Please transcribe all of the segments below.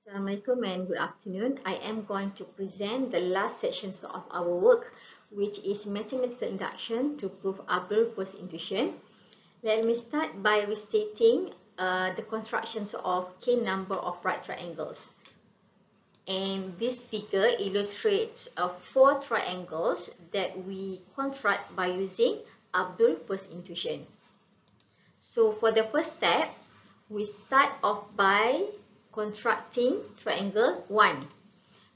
Assalamualaikum and good afternoon. I am going to present the last sections of our work, which is mathematical induction to prove Abdul first intuition. Let me start by restating the constructions of k number of right triangles. And this figure illustrates four triangles that we construct by using Abdul first intuition. So for the first step, we start off by constructing triangle 1.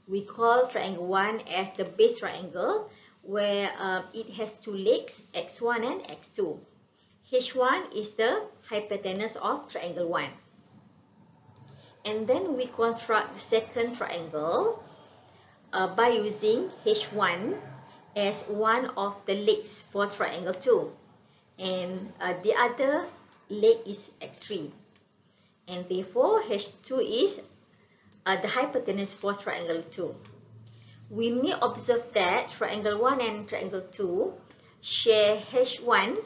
We call triangle 1 as the base triangle, where it has two legs, x1 and x2. H1 is the hypotenuse of triangle 1. And then we construct the second triangle by using H1 as one of the legs for triangle 2. And the other leg is x3. And therefore, H2 is the hypotenuse for triangle 2. We may observe that triangle 1 and triangle 2 share H1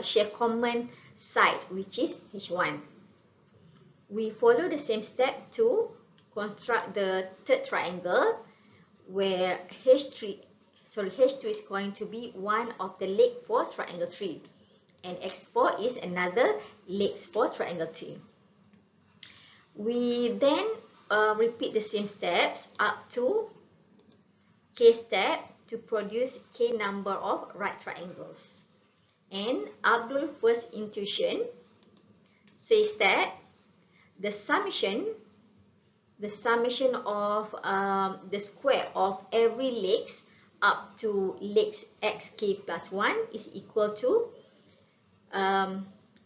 share common side, which is H1. We follow the same step to construct the third triangle, where H2 is going to be one of the leg for triangle 3. And x4 is another legs for triangle 2. We then repeat the same steps up to k step to produce k number of right triangles. And Abdul's first intuition says that the summation of the square of every legs up to legs xk plus 1 is equal to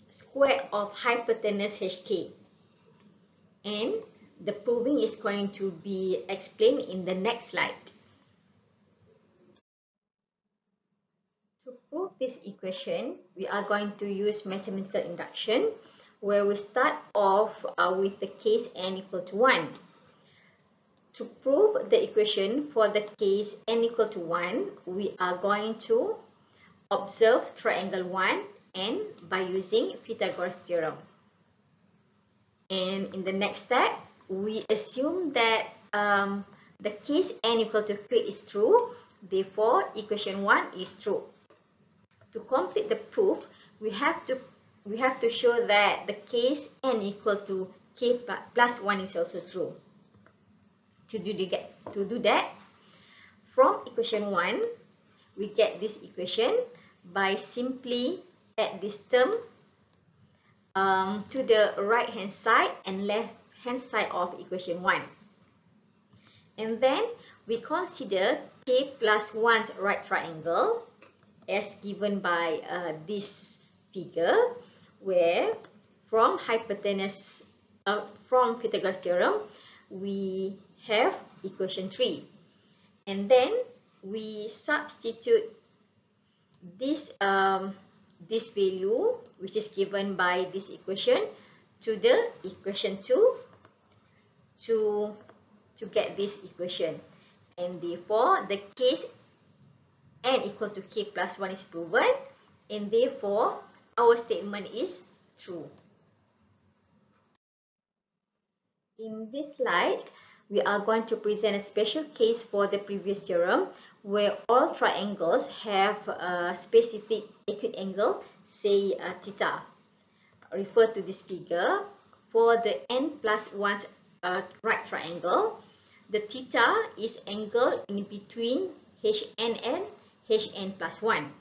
square of hypotenuse hk, and the proving is going to be explained in the next slide. To prove this equation, we are going to use mathematical induction, where we start off with the case n equal to 1. To prove the equation for the case n equal to 1, we are going to observe triangle 1 and by using Pythagoras theorem. And in the next step, we assume that the case n equal to k is true, therefore equation 1 is true. To complete the proof, we have to show that the case n equal to k plus 1 is also true. To do that, from equation 1, we get this equation by simply add this term to the right hand side and left hand side of equation 1. And then we consider k plus 1's right triangle as given by this figure, where from Pythagoras theorem we have equation 3. And then we substitute this value, which is given by this equation, to the equation 2 to get this equation. And therefore, the case n equal to k plus 1 is proven, and therefore, our statement is true. In this slide, we are going to present a special case for the previous theorem, where all triangles have a specific acute angle, say theta. Refer to this figure. For the n plus 1's right triangle, the theta is angle in between hn and hn plus 1.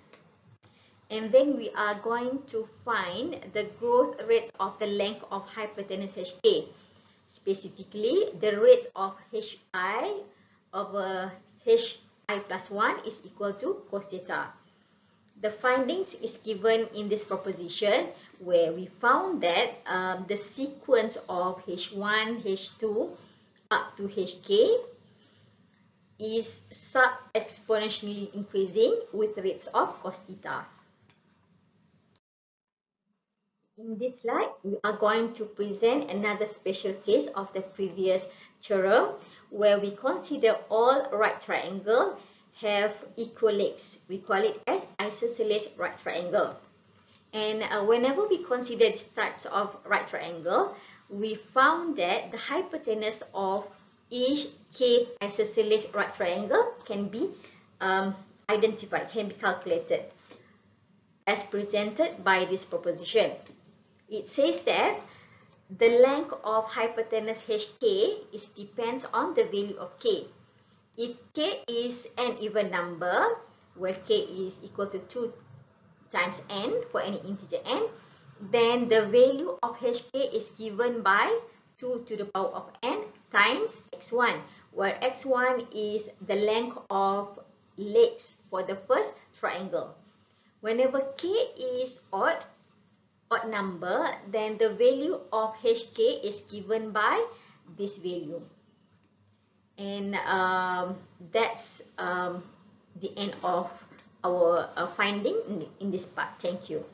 And then we are going to find the growth rates of the length of hypotenuse hk. Specifically, the rates of hi over hi plus 1 is equal to cos theta. The findings is given in this proposition, where we found that the sequence of h1, h2 up to hk is sub-exponentially increasing with rates of cos theta. In this slide, we are going to present another special case of the previous theorem, where we consider all right triangles have equal legs. We call it as isosceles right triangle. And whenever we consider these types of right triangle, we found that the hypotenuse of each k isosceles right triangle can be identified, can be calculated as presented by this proposition. It says that the length of hypotenuse HK is depends on the value of k. If k is an even number, where k is equal to 2 times n for any integer n, then the value of hk is given by 2 to the power of n times x1, where x1 is the length of legs for the first triangle. Whenever k is odd number, then the value of hk is given by this value. And that's the end of our finding in this part. Thank you.